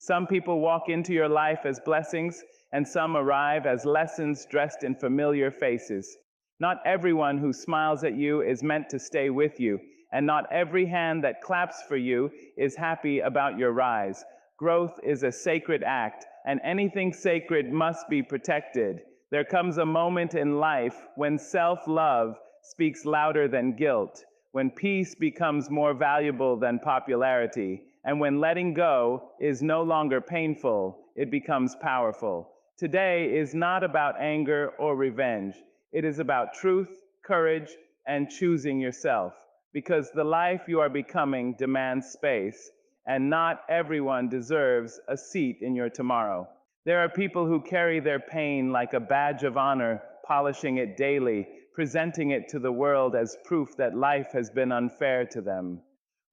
Some people walk into your life as blessings, and some arrive as lessons dressed in familiar faces. Not everyone who smiles at you is meant to stay with you, and not every hand that claps for you is happy about your rise. Growth is a sacred act, and anything sacred must be protected. There comes a moment in life when self-love speaks louder than guilt, when peace becomes more valuable than popularity, and when letting go is no longer painful, it becomes powerful. Today is not about anger or revenge. It is about truth, courage, and choosing yourself, because the life you are becoming demands space, and not everyone deserves a seat in your tomorrow. There are people who carry their pain like a badge of honor, polishing it daily, presenting it to the world as proof that life has been unfair to them.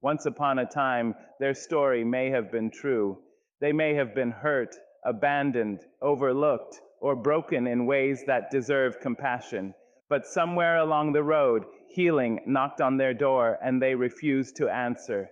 Once upon a time, their story may have been true. They may have been hurt, abandoned, overlooked, or broken in ways that deserve compassion. But somewhere along the road, healing knocked on their door and they refused to answer.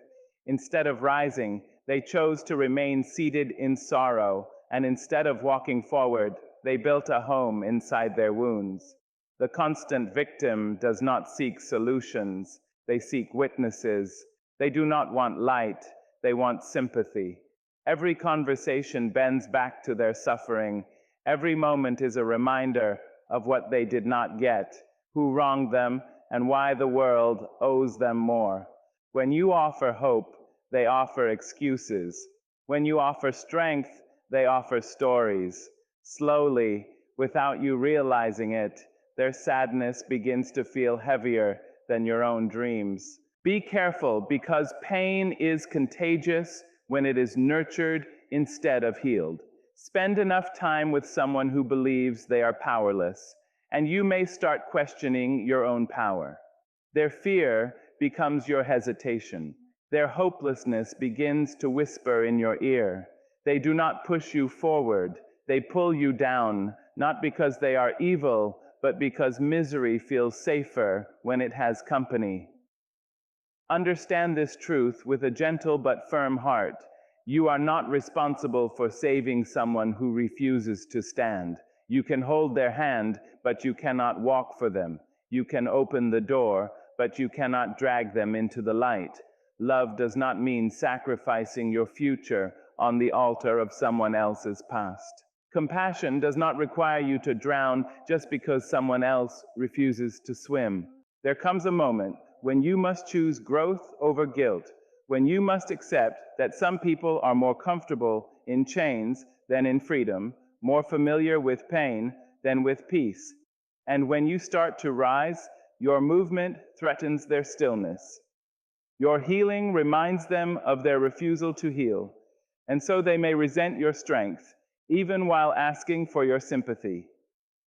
Instead of rising, they chose to remain seated in sorrow, and instead of walking forward, they built a home inside their wounds. The constant victim does not seek solutions, they seek witnesses. They do not want light, they want sympathy. Every conversation bends back to their suffering. Every moment is a reminder of what they did not get, who wronged them, and why the world owes them more. When you offer hope, they offer excuses. When you offer strength, they offer stories. Slowly, without you realizing it, their sadness begins to feel heavier than your own dreams. Be careful, because pain is contagious when it is nurtured instead of healed. Spend enough time with someone who believes they are powerless, and you may start questioning your own power. Their fear becomes your hesitation. Their hopelessness begins to whisper in your ear. They do not push you forward. They pull you down, not because they are evil, but because misery feels safer when it has company. Understand this truth with a gentle but firm heart. You are not responsible for saving someone who refuses to stand. You can hold their hand, but you cannot walk for them. You can open the door, but you cannot drag them into the light. Love does not mean sacrificing your future on the altar of someone else's past. Compassion does not require you to drown just because someone else refuses to swim. There comes a moment when you must choose growth over guilt, when you must accept that some people are more comfortable in chains than in freedom, more familiar with pain than with peace. And when you start to rise, your movement threatens their stillness. Your healing reminds them of their refusal to heal, and so they may resent your strength, even while asking for your sympathy.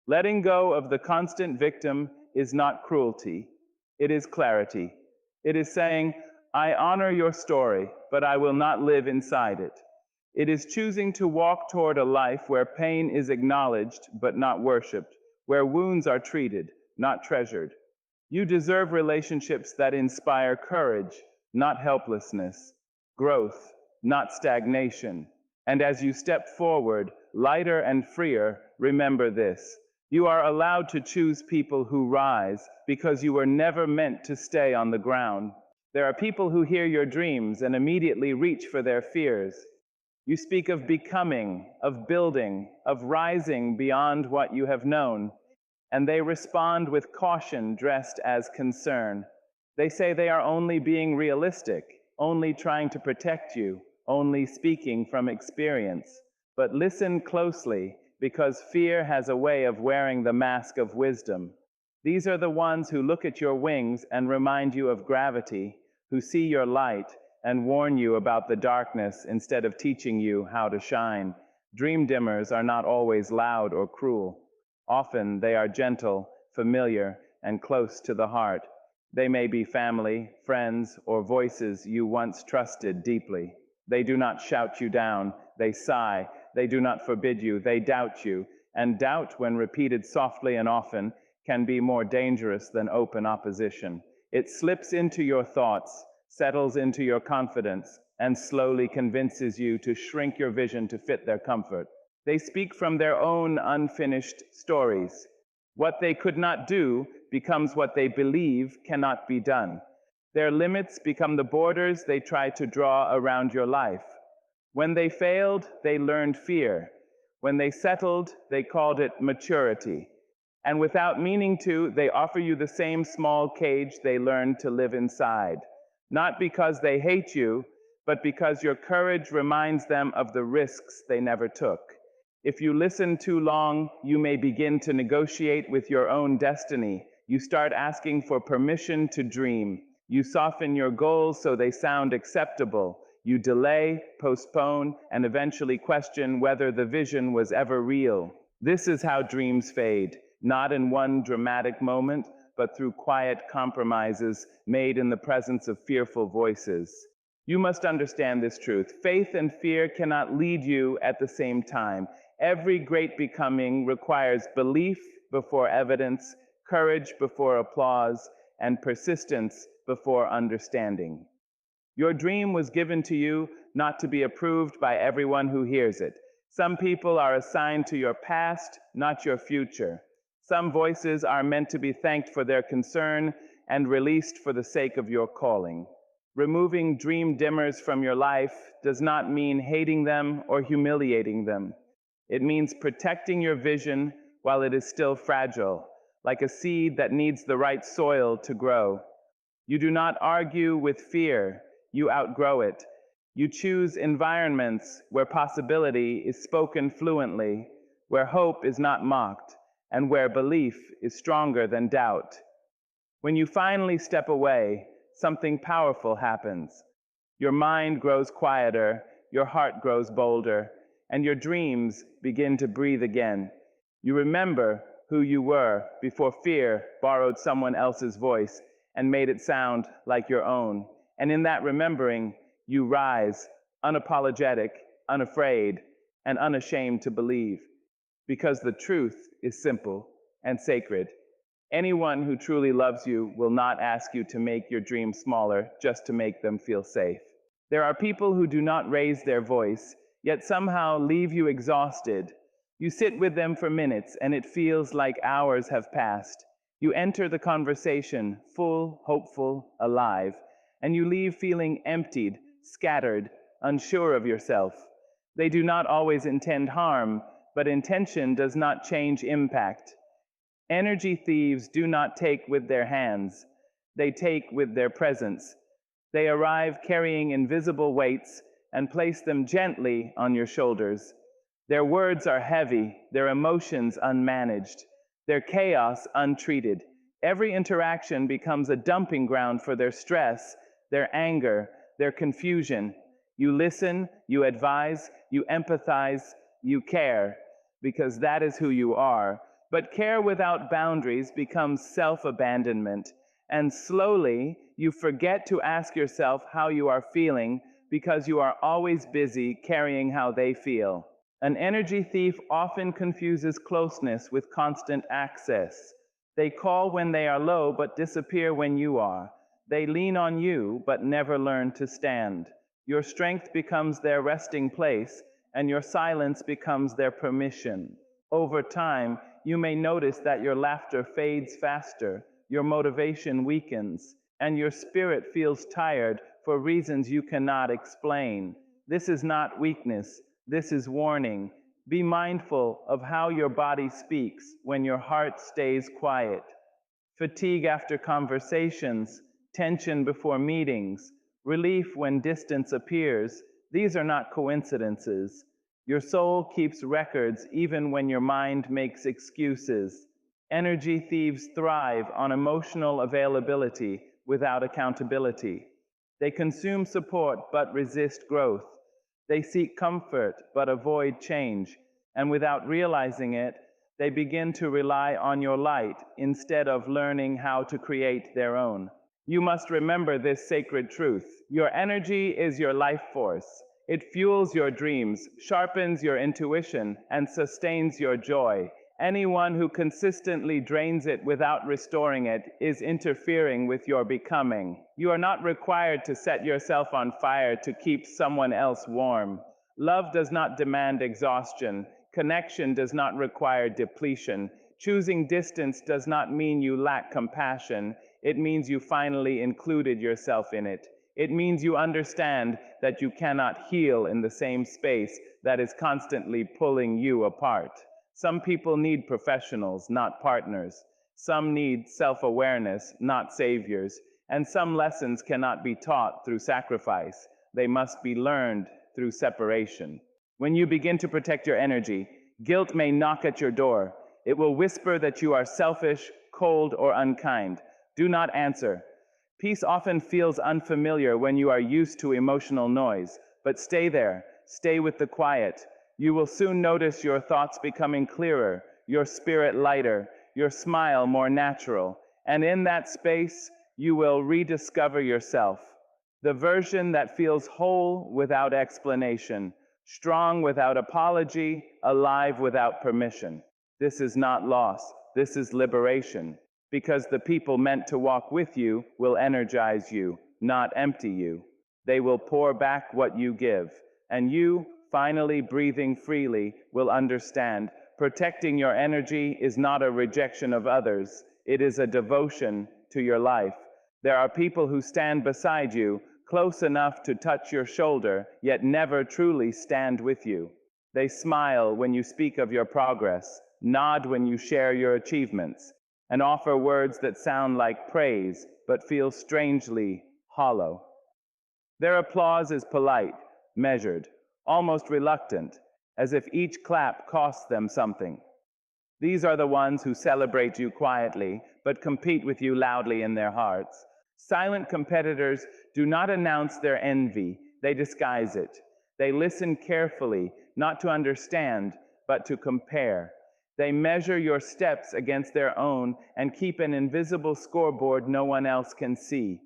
Letting go of the constant victim is not cruelty, it is clarity. It is saying, I honor your story, but I will not live inside it. It is choosing to walk toward a life where pain is acknowledged but not worshipped, where wounds are treated, not treasured. You deserve relationships that inspire courage, not helplessness, growth, not stagnation. And as you step forward, lighter and freer, remember this. You are allowed to choose people who rise because you were never meant to stay on the ground. There are people who hear your dreams and immediately reach for their fears. You speak of becoming, of building, of rising beyond what you have known, and they respond with caution dressed as concern. They say they are only being realistic, only trying to protect you, only speaking from experience. But listen closely, because fear has a way of wearing the mask of wisdom. These are the ones who look at your wings and remind you of gravity, who see your light and warn you about the darkness instead of teaching you how to shine. Dream dimmers are not always loud or cruel. Often they are gentle, familiar, and close to the heart. They may be family, friends, or voices you once trusted deeply. They do not shout you down, they sigh. They do not forbid you, they doubt you. And doubt, when repeated softly and often, can be more dangerous than open opposition. It slips into your thoughts, settles into your confidence, and slowly convinces you to shrink your vision to fit their comfort. They speak from their own unfinished stories. What they could not do becomes what they believe cannot be done. Their limits become the borders they try to draw around your life. When they failed, they learned fear. When they settled, they called it maturity. And without meaning to, they offer you the same small cage they learned to live inside. Not because they hate you, but because your courage reminds them of the risks they never took. If you listen too long, you may begin to negotiate with your own destiny. You start asking for permission to dream. You soften your goals so they sound acceptable. You delay, postpone, and eventually question whether the vision was ever real. This is how dreams fade, not in one dramatic moment, but through quiet compromises made in the presence of fearful voices. You must understand this truth. Faith and fear cannot lead you at the same time. Every great becoming requires belief before evidence, courage before applause, and persistence before understanding. Your dream was given to you not to be approved by everyone who hears it. Some people are assigned to your past, not your future. Some voices are meant to be thanked for their concern and released for the sake of your calling. Removing dream dimmers from your life does not mean hating them or humiliating them. It means protecting your vision while it is still fragile, like a seed that needs the right soil to grow. You do not argue with fear, you outgrow it. You choose environments where possibility is spoken fluently, where hope is not mocked, and where belief is stronger than doubt. When you finally step away, something powerful happens. Your mind grows quieter, your heart grows bolder, and your dreams begin to breathe again. You remember who you were before fear borrowed someone else's voice and made it sound like your own. And in that remembering, you rise, unapologetic, unafraid, and unashamed to believe. Because the truth is simple and sacred. Anyone who truly loves you will not ask you to make your dreams smaller just to make them feel safe. There are people who do not raise their voice, yet somehow leave you exhausted. You sit with them for minutes, and it feels like hours have passed. You enter the conversation full, hopeful, alive, and you leave feeling emptied, scattered, unsure of yourself. They do not always intend harm, but intention does not change impact. Energy thieves do not take with their hands, they take with their presence. They arrive carrying invisible weights and place them gently on your shoulders. Their words are heavy, their emotions unmanaged, their chaos untreated. Every interaction becomes a dumping ground for their stress, their anger, their confusion. You listen, you advise, you empathize, you care, because that is who you are. But care without boundaries becomes self-abandonment, and slowly you forget to ask yourself how you are feeling because you are always busy carrying how they feel. An energy thief often confuses closeness with constant access. They call when they are low but disappear when you are. They lean on you but never learn to stand. Your strength becomes their resting place, and your silence becomes their permission. Over time, you may notice that your laughter fades faster, your motivation weakens, and your spirit feels tired for reasons you cannot explain. This is not weakness, this is warning. Be mindful of how your body speaks when your heart stays quiet. Fatigue after conversations, tension before meetings, relief when distance appears, these are not coincidences. Your soul keeps records even when your mind makes excuses. Energy thieves thrive on emotional availability without accountability. They consume support but resist growth. They seek comfort but avoid change. And without realizing it, they begin to rely on your light instead of learning how to create their own. You must remember this sacred truth. Your energy is your life force. It fuels your dreams, sharpens your intuition, and sustains your joy. Anyone who consistently drains it without restoring it is interfering with your becoming. You are not required to set yourself on fire to keep someone else warm. Love does not demand exhaustion. Connection does not require depletion. Choosing distance does not mean you lack compassion. It means you finally included yourself in it. It means you understand that you cannot heal in the same space that is constantly pulling you apart. Some people need professionals, not partners. Some need self-awareness, not saviors. And some lessons cannot be taught through sacrifice. They must be learned through separation. When you begin to protect your energy, guilt may knock at your door. It will whisper that you are selfish, cold, or unkind. Do not answer. Peace often feels unfamiliar when you are used to emotional noise, but stay there, stay with the quiet. You will soon notice your thoughts becoming clearer, your spirit lighter, your smile more natural, and in that space, you will rediscover yourself. The version that feels whole without explanation, strong without apology, alive without permission. This is not loss, this is liberation, because the people meant to walk with you will energize you, not empty you. They will pour back what you give, and you, finally breathing freely, will understand protecting your energy is not a rejection of others, it is a devotion to your life. There are people who stand beside you, close enough to touch your shoulder, yet never truly stand with you. They smile when you speak of your progress, nod when you share your achievements, and offer words that sound like praise, but feel strangely hollow. Their applause is polite, measured, almost reluctant, as if each clap costs them something. These are the ones who celebrate you quietly, but compete with you loudly in their hearts. Silent competitors do not announce their envy, they disguise it. They listen carefully, not to understand, but to compare. They measure your steps against their own and keep an invisible scoreboard no one else can see.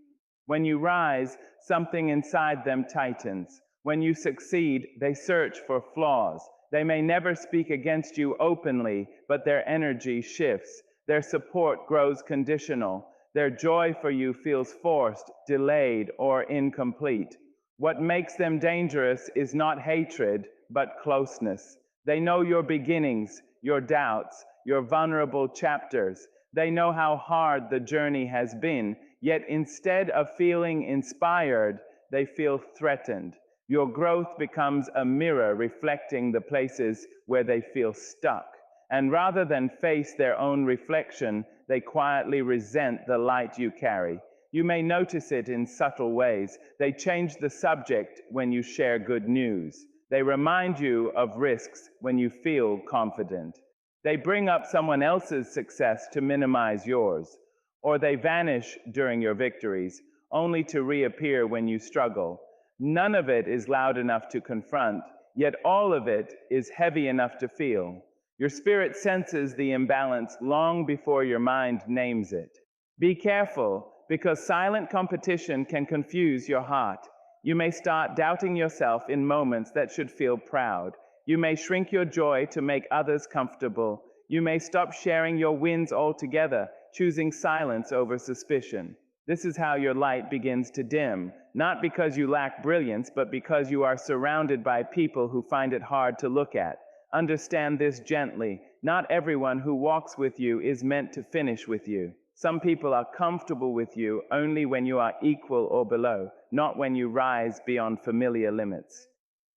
When you rise, something inside them tightens. When you succeed, they search for flaws. They may never speak against you openly, but their energy shifts. Their support grows conditional. Their joy for you feels forced, delayed, or incomplete. What makes them dangerous is not hatred, but closeness. They know your beginnings, your doubts, your vulnerable chapters. They know how hard the journey has been, yet instead of feeling inspired, they feel threatened. Your growth becomes a mirror reflecting the places where they feel stuck. And rather than face their own reflection, they quietly resent the light you carry. You may notice it in subtle ways. They change the subject when you share good news. They remind you of risks when you feel confident. They bring up someone else's success to minimize yours. Or they vanish during your victories, only to reappear when you struggle. None of it is loud enough to confront, yet all of it is heavy enough to feel. Your spirit senses the imbalance long before your mind names it. Be careful, because silent competition can confuse your heart. You may start doubting yourself in moments that should feel proud. You may shrink your joy to make others comfortable. You may stop sharing your wins altogether, choosing silence over suspicion. This is how your light begins to dim, not because you lack brilliance, but because you are surrounded by people who find it hard to look at. Understand this gently. Not everyone who walks with you is meant to finish with you. Some people are comfortable with you only when you are equal or below, not when you rise beyond familiar limits.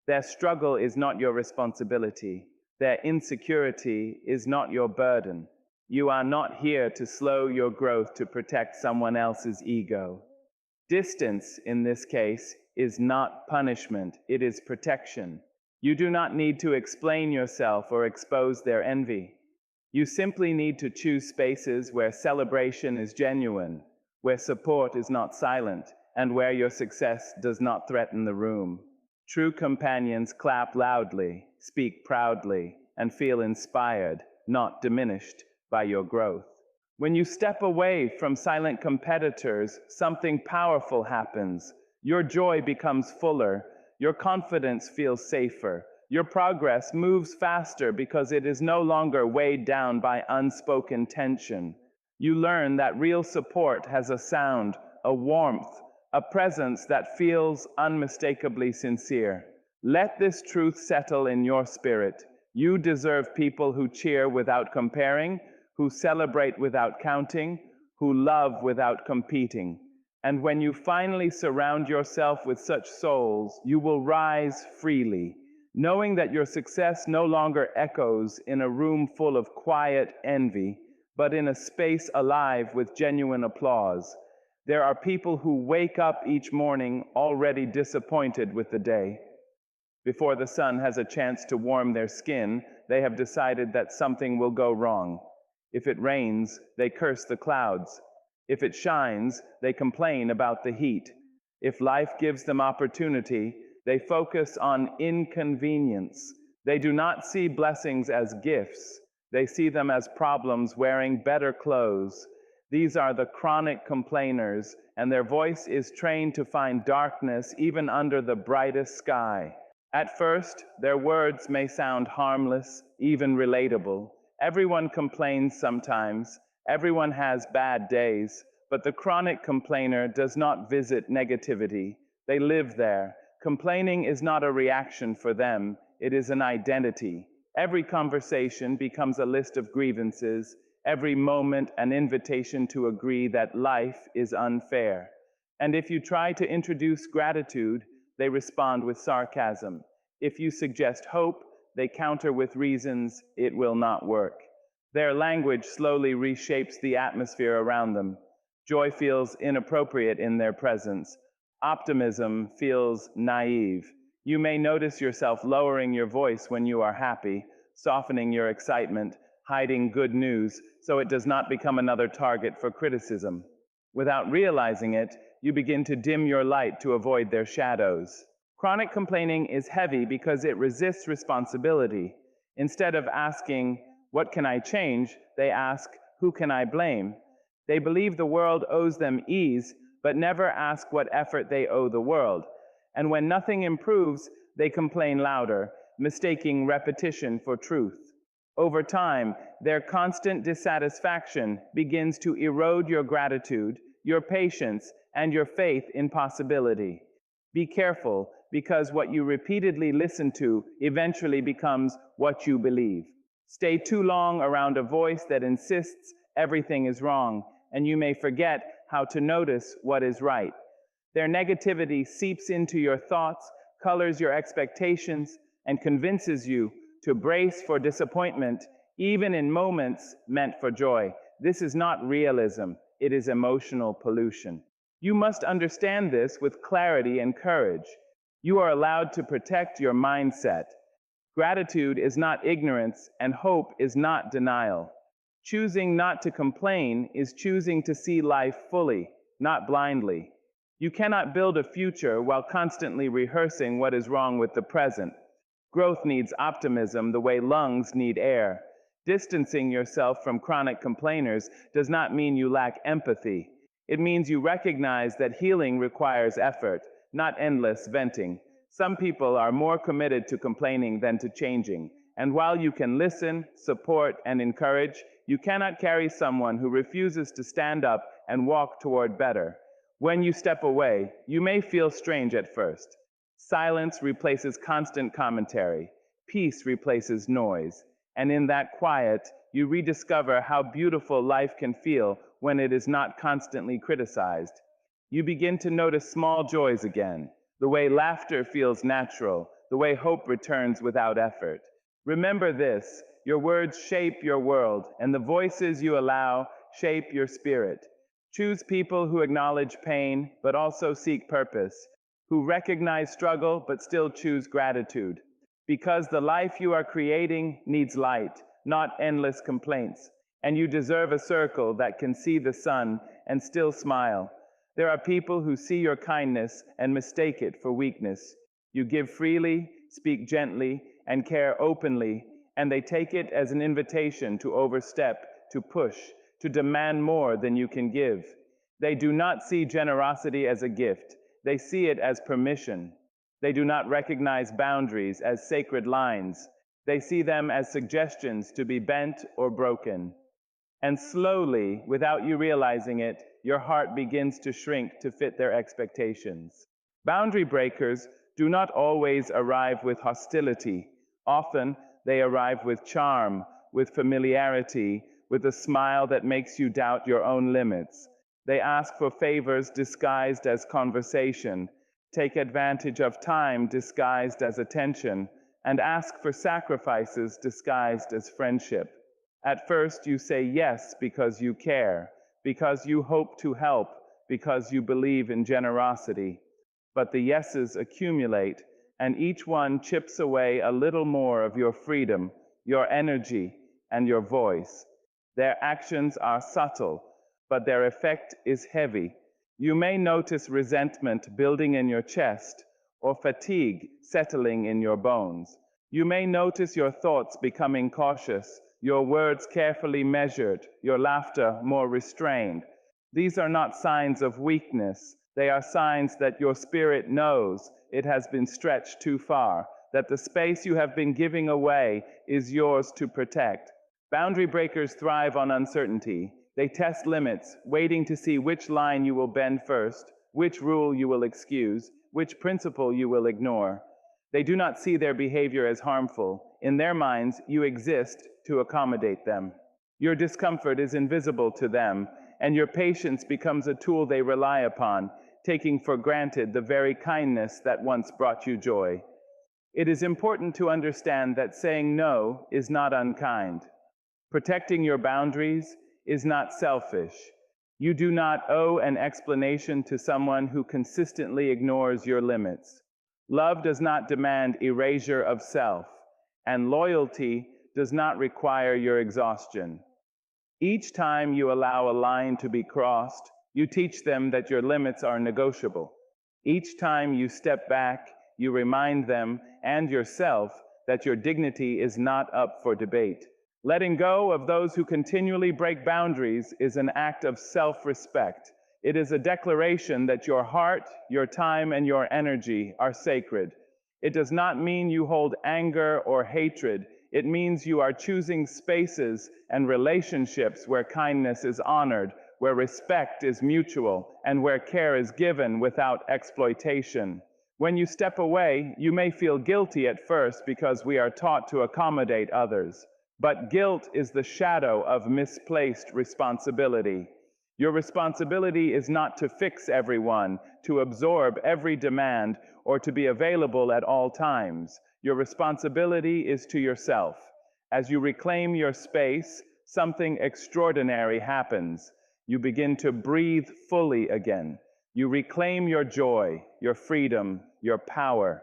Their struggle is not your responsibility. Their insecurity is not your burden. You are not here to slow your growth to protect someone else's ego. Distance, in this case, is not punishment, it is protection. You do not need to explain yourself or expose their envy. You simply need to choose spaces where celebration is genuine, where support is not silent, and where your success does not threaten the room. True companions clap loudly, speak proudly, and feel inspired, not diminished by your growth. When you step away from silent competitors, something powerful happens. Your joy becomes fuller, your confidence feels safer, Your progress moves faster because it is no longer weighed down by unspoken tension. You learn that real support has a sound, a warmth, a presence that feels unmistakably sincere. Let this truth settle in your spirit. You deserve people who cheer without comparing, who celebrate without counting, who love without competing. And when you finally surround yourself with such souls, you will rise freely, knowing that your success no longer echoes in a room full of quiet envy, but in a space alive with genuine applause. There are people who wake up each morning already disappointed with the day. Before the sun has a chance to warm their skin, they have decided that something will go wrong. If it rains, they curse the clouds. If it shines, they complain about the heat. If life gives them opportunity, they focus on inconvenience. They do not see blessings as gifts. They see them as problems wearing better clothes. These are the chronic complainers, and their voice is trained to find darkness even under the brightest sky. At first, their words may sound harmless, even relatable. Everyone complains sometimes. Everyone has bad days. But the chronic complainer does not visit negativity. They live there. Complaining is not a reaction for them. It is an identity. Every conversation becomes a list of grievances. Every moment an invitation to agree that life is unfair. And if you try to introduce gratitude, they respond with sarcasm. If you suggest hope, they counter with reasons it will not work. Their language slowly reshapes the atmosphere around them. Joy feels inappropriate in their presence. Optimism feels naive. You may notice yourself lowering your voice when you are happy, softening your excitement, hiding good news so it does not become another target for criticism. Without realizing it, you begin to dim your light to avoid their shadows. Chronic complaining is heavy because it resists responsibility. Instead of asking, "What can I change?" they ask, "Who can I blame?" They believe the world owes them ease, but never ask what effort they owe the world. And when nothing improves, they complain louder, mistaking repetition for truth. Over time, their constant dissatisfaction begins to erode your gratitude, your patience, and your faith in possibility. Be careful, because what you repeatedly listen to eventually becomes what you believe. Stay too long around a voice that insists everything is wrong, and you may forget how to notice what is right. Their negativity seeps into your thoughts, colors your expectations, and convinces you to brace for disappointment, even in moments meant for joy. This is not realism, it is emotional pollution. You must understand this with clarity and courage. You are allowed to protect your mindset. Gratitude is not ignorance, and hope is not denial. Choosing not to complain is choosing to see life fully, not blindly. You cannot build a future while constantly rehearsing what is wrong with the present. Growth needs optimism the way lungs need air. Distancing yourself from chronic complainers does not mean you lack empathy. It means you recognize that healing requires effort, not endless venting. Some people are more committed to complaining than to changing. And while you can listen, support, and encourage, you cannot carry someone who refuses to stand up and walk toward better. When you step away, you may feel strange at first. Silence replaces constant commentary. Peace replaces noise. And in that quiet, you rediscover how beautiful life can feel when it is not constantly criticized. You begin to notice small joys again, the way laughter feels natural, the way hope returns without effort. Remember this: your words shape your world, and the voices you allow shape your spirit. Choose people who acknowledge pain but also seek purpose, who recognize struggle but still choose gratitude. Because the life you are creating needs light, not endless complaints, and you deserve a circle that can see the sun and still smile. There are people who see your kindness and mistake it for weakness. You give freely, speak gently, and care openly, and they take it as an invitation to overstep, to push, to demand more than you can give. They do not see generosity as a gift. They see it as permission. They do not recognize boundaries as sacred lines. They see them as suggestions to be bent or broken. And slowly, without you realizing it, your heart begins to shrink to fit their expectations. Boundary breakers do not always arrive with hostility. Often, they arrive with charm, with familiarity, with a smile that makes you doubt your own limits. They ask for favors disguised as conversation, take advantage of time disguised as attention, and ask for sacrifices disguised as friendship. At first, you say yes because you care, because you hope to help, because you believe in generosity. But the yeses accumulate, and each one chips away a little more of your freedom, your energy, and your voice. Their actions are subtle, but their effect is heavy. You may notice resentment building in your chest, or fatigue settling in your bones. You may notice your thoughts becoming cautious, your words carefully measured, your laughter more restrained. These are not signs of weakness. They are signs that your spirit knows it has been stretched too far, that the space you have been giving away is yours to protect. Boundary breakers thrive on uncertainty. They test limits, waiting to see which line you will bend first, which rule you will excuse, which principle you will ignore. They do not see their behavior as harmful. In their minds, you exist to accommodate them. Your discomfort is invisible to them, and your patience becomes a tool they rely upon, taking for granted the very kindness that once brought you joy. It is important to understand that saying no is not unkind. Protecting your boundaries is not selfish. You do not owe an explanation to someone who consistently ignores your limits. Love does not demand erasure of self, and loyalty does not require your exhaustion. Each time you allow a line to be crossed, you teach them that your limits are negotiable. Each time you step back, you remind them and yourself that your dignity is not up for debate. Letting go of those who continually break boundaries is an act of self-respect. It is a declaration that your heart, your time, and your energy are sacred. It does not mean you hold anger or hatred. It means you are choosing spaces and relationships where kindness is honored, where respect is mutual, and where care is given without exploitation. When you step away, you may feel guilty at first because we are taught to accommodate others. But guilt is the shadow of misplaced responsibility. Your responsibility is not to fix everyone, to absorb every demand, or to be available at all times. Your responsibility is to yourself. As you reclaim your space, something extraordinary happens. You begin to breathe fully again. You reclaim your joy, your freedom, your power,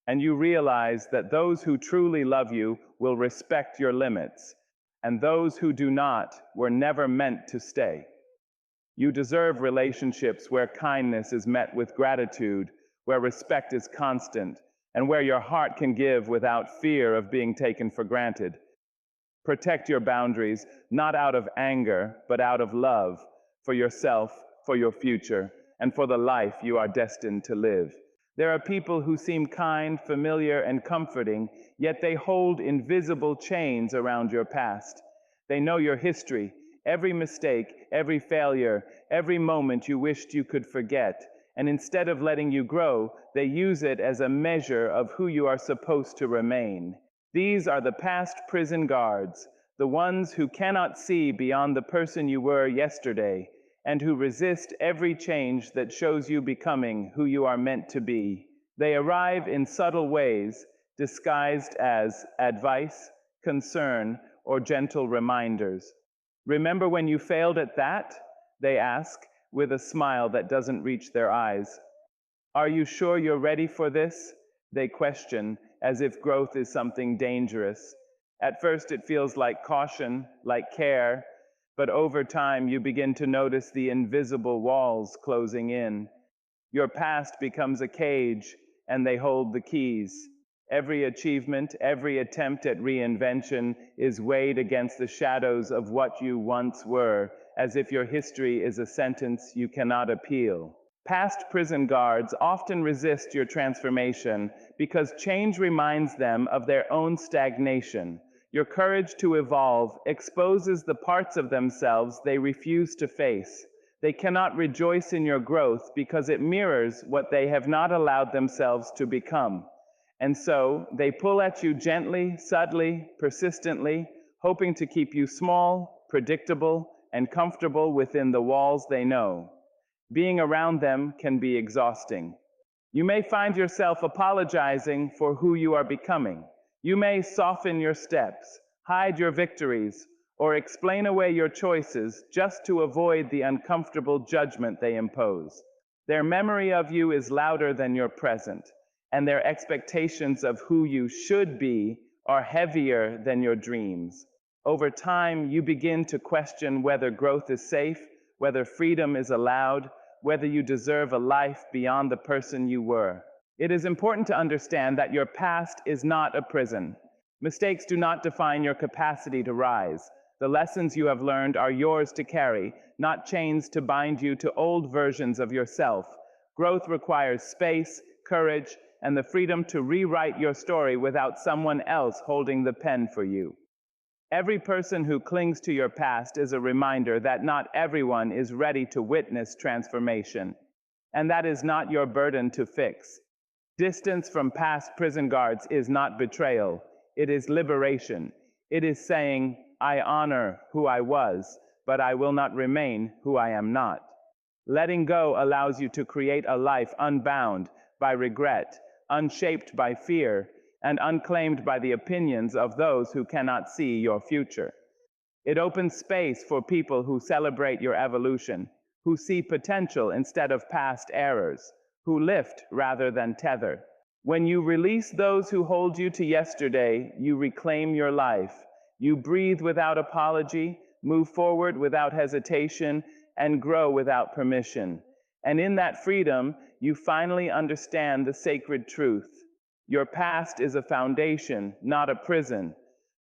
and you realize that those who truly love you will respect your limits, and those who do not were never meant to stay. You deserve relationships where kindness is met with gratitude, where respect is constant, and where your heart can give without fear of being taken for granted. Protect your boundaries, not out of anger, but out of love, for yourself, for your future, and for the life you are destined to live. There are people who seem kind, familiar, and comforting, yet they hold invisible chains around your past. They know your history, every mistake, every failure, every moment you wished you could forget, and instead of letting you grow, they use it as a measure of who you are supposed to remain. These are the past prison guards, the ones who cannot see beyond the person you were yesterday, and who resist every change that shows you becoming who you are meant to be. They arrive in subtle ways, disguised as advice, concern, or gentle reminders. Remember when you failed at that? They ask, with a smile that doesn't reach their eyes. Are you sure you're ready for this? They question, as if growth is something dangerous. At first it feels like caution, like care, but over time you begin to notice the invisible walls closing in. Your past becomes a cage, and they hold the keys. Every achievement, every attempt at reinvention is weighed against the shadows of what you once were, as if your history is a sentence you cannot appeal. Past prison guards often resist your transformation because change reminds them of their own stagnation. Your courage to evolve exposes the parts of themselves they refuse to face. They cannot rejoice in your growth because it mirrors what they have not allowed themselves to become. And so they pull at you gently, subtly, persistently, hoping to keep you small, predictable, and comfortable within the walls they know. Being around them can be exhausting. You may find yourself apologizing for who you are becoming. You may soften your steps, hide your victories, or explain away your choices just to avoid the uncomfortable judgment they impose. Their memory of you is louder than your present, and their expectations of who you should be are heavier than your dreams. Over time, you begin to question whether growth is safe, whether freedom is allowed, whether you deserve a life beyond the person you were. It is important to understand that your past is not a prison. Mistakes do not define your capacity to rise. The lessons you have learned are yours to carry, not chains to bind you to old versions of yourself. Growth requires space, courage, and the freedom to rewrite your story without someone else holding the pen for you. Every person who clings to your past is a reminder that not everyone is ready to witness transformation, and that is not your burden to fix. Distance from past prison guards is not betrayal, it is liberation. It is saying, I honor who I was, but I will not remain who I am not. Letting go allows you to create a life unbound by regret, unshaped by fear, and unclaimed by the opinions of those who cannot see your future. It opens space for people who celebrate your evolution, who see potential instead of past errors, who lift rather than tether. When you release those who hold you to yesterday, you reclaim your life. You breathe without apology, move forward without hesitation, and grow without permission. And in that freedom, you finally understand the sacred truth. Your past is a foundation, not a prison.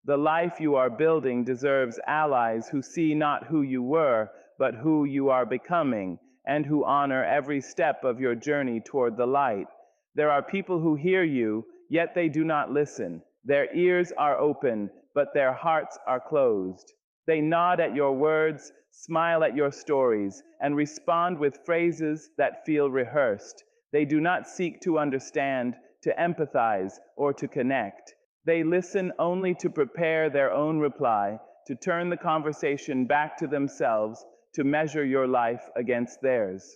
The life you are building deserves allies who see not who you were, but who you are becoming, and who honor every step of your journey toward the light. There are people who hear you, yet they do not listen. Their ears are open, but their hearts are closed. They nod at your words, smile at your stories, and respond with phrases that feel rehearsed. They do not seek to understand, to empathize, or to connect. They listen only to prepare their own reply, to turn the conversation back to themselves, to measure your life against theirs.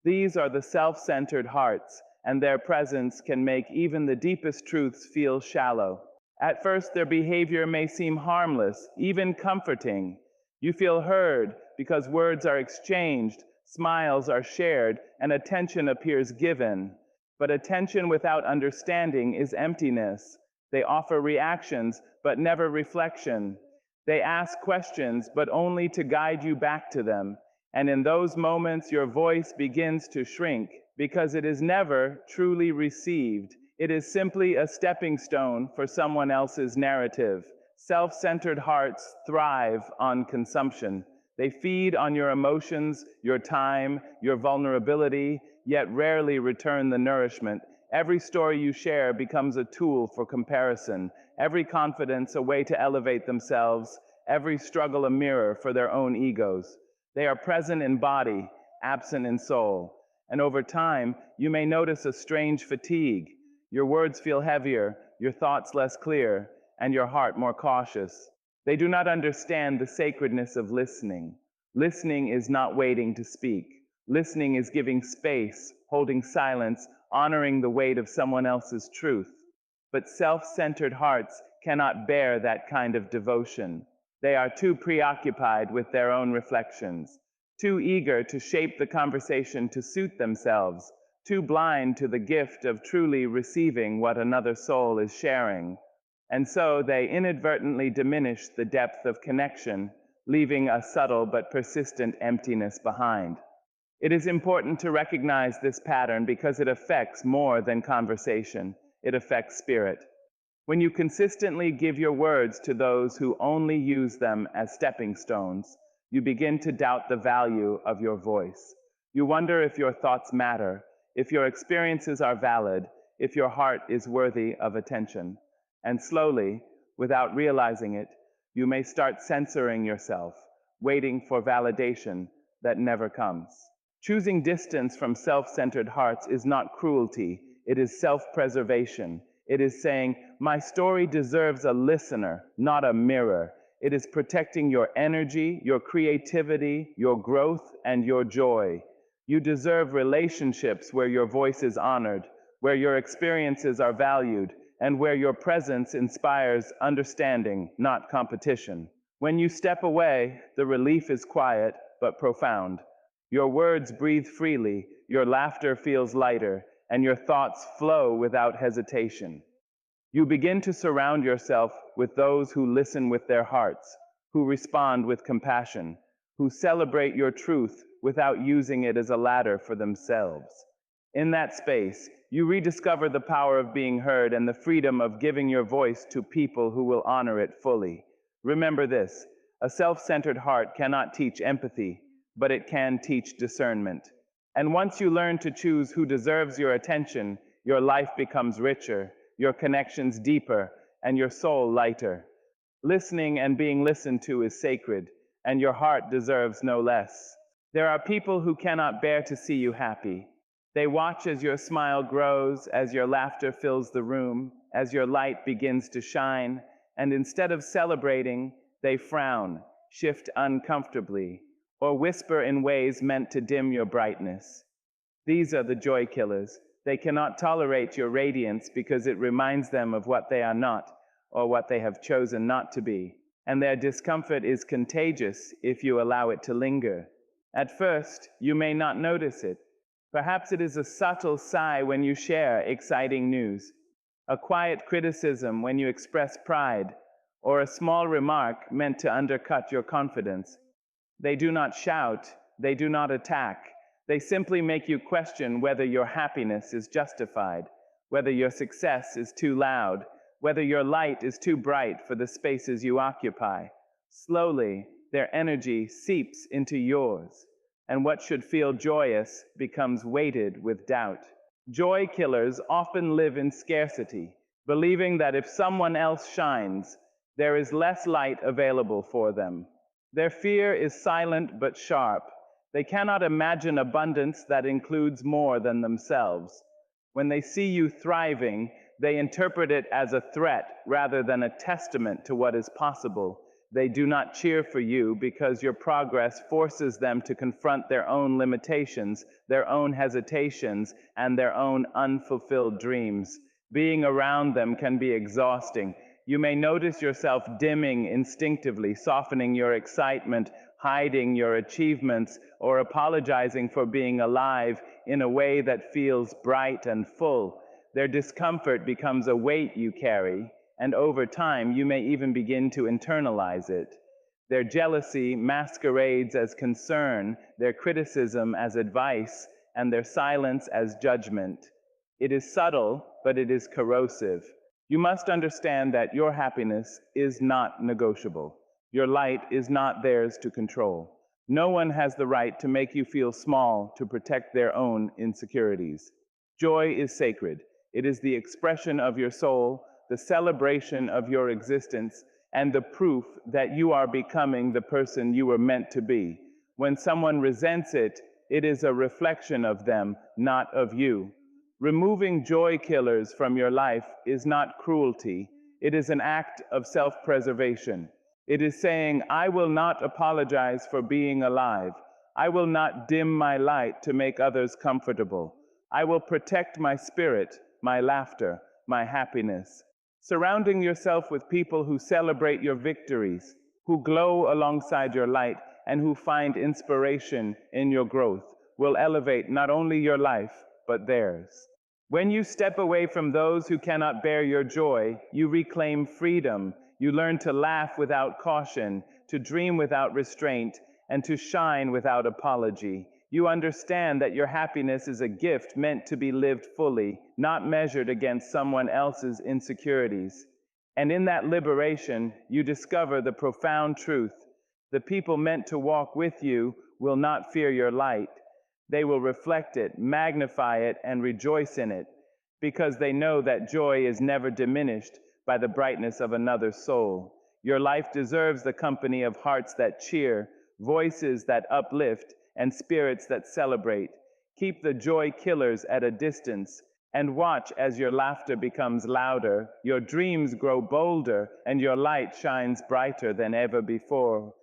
These are the self-centered hearts, and their presence can make even the deepest truths feel shallow. At first, their behavior may seem harmless, even comforting. You feel heard because words are exchanged, smiles are shared, and attention appears given. But attention without understanding is emptiness. They offer reactions, but never reflection. They ask questions, but only to guide you back to them. And in those moments, your voice begins to shrink because it is never truly received. It is simply a stepping stone for someone else's narrative. Self-centered hearts thrive on consumption. They feed on your emotions, your time, your vulnerability, yet rarely return the nourishment. Every story you share becomes a tool for comparison, every confidence a way to elevate themselves, every struggle a mirror for their own egos. They are present in body, absent in soul. And over time, you may notice a strange fatigue. Your words feel heavier, your thoughts less clear, and your heart more cautious. They do not understand the sacredness of listening. Listening is not waiting to speak. Listening is giving space, holding silence, honoring the weight of someone else's truth. But self-centered hearts cannot bear that kind of devotion. They are too preoccupied with their own reflections, too eager to shape the conversation to suit themselves, too blind to the gift of truly receiving what another soul is sharing. And so they inadvertently diminish the depth of connection, leaving a subtle but persistent emptiness behind. It is important to recognize this pattern because it affects more than conversation. It affects spirit. When you consistently give your words to those who only use them as stepping stones, you begin to doubt the value of your voice. You wonder if your thoughts matter, if your experiences are valid, if your heart is worthy of attention. And slowly, without realizing it, you may start censoring yourself, waiting for validation that never comes. Choosing distance from self-centered hearts is not cruelty, it is self-preservation. It is saying, my story deserves a listener, not a mirror. It is protecting your energy, your creativity, your growth, and your joy. You deserve relationships where your voice is honored, where your experiences are valued, and where your presence inspires understanding, not competition. When you step away, the relief is quiet but profound. Your words breathe freely, your laughter feels lighter, and your thoughts flow without hesitation. You begin to surround yourself with those who listen with their hearts, who respond with compassion, who celebrate your truth without using it as a ladder for themselves. In that space, you rediscover the power of being heard and the freedom of giving your voice to people who will honor it fully. Remember this, a self-centered heart cannot teach empathy, but it can teach discernment. And once you learn to choose who deserves your attention, your life becomes richer, your connections deeper, and your soul lighter. Listening and being listened to is sacred, and your heart deserves no less. There are people who cannot bear to see you happy. They watch as your smile grows, as your laughter fills the room, as your light begins to shine, and instead of celebrating, they frown, shift uncomfortably, or whisper in ways meant to dim your brightness. These are the joy killers. They cannot tolerate your radiance because it reminds them of what they are not or what they have chosen not to be. And their discomfort is contagious if you allow it to linger. At first, you may not notice it. Perhaps it is a subtle sigh when you share exciting news, a quiet criticism when you express pride, or a small remark meant to undercut your confidence. They do not shout, they do not attack. They simply make you question whether your happiness is justified, whether your success is too loud, whether your light is too bright for the spaces you occupy. Slowly, their energy seeps into yours, and what should feel joyous becomes weighted with doubt. Joy killers often live in scarcity, believing that if someone else shines, there is less light available for them. Their fear is silent but sharp. They cannot imagine abundance that includes more than themselves. When they see you thriving, they interpret it as a threat rather than a testament to what is possible. They do not cheer for you because your progress forces them to confront their own limitations, their own hesitations, and their own unfulfilled dreams. Being around them can be exhausting. You may notice yourself dimming instinctively, softening your excitement, hiding your achievements, or apologizing for being alive in a way that feels bright and full. Their discomfort becomes a weight you carry, and over time you may even begin to internalize it. Their jealousy masquerades as concern, their criticism as advice, and their silence as judgment. It is subtle, but it is corrosive. You must understand that your happiness is not negotiable. Your light is not theirs to control. No one has the right to make you feel small to protect their own insecurities. Joy is sacred. It is the expression of your soul, the celebration of your existence, and the proof that you are becoming the person you were meant to be. When someone resents it, it is a reflection of them, not of you. Removing joy killers from your life is not cruelty. It is an act of self-preservation. It is saying, I will not apologize for being alive. I will not dim my light to make others comfortable. I will protect my spirit, my laughter, my happiness. Surrounding yourself with people who celebrate your victories, who glow alongside your light, and who find inspiration in your growth will elevate not only your life, but theirs. When you step away from those who cannot bear your joy, you reclaim freedom. You learn to laugh without caution, to dream without restraint, and to shine without apology. You understand that your happiness is a gift meant to be lived fully, not measured against someone else's insecurities. And in that liberation, you discover the profound truth. The people meant to walk with you will not fear your light. They will reflect it, magnify it, and rejoice in it, because they know that joy is never diminished by the brightness of another soul. Your life deserves the company of hearts that cheer, voices that uplift, and spirits that celebrate. Keep the joy killers at a distance and watch as your laughter becomes louder, your dreams grow bolder, and your light shines brighter than ever before.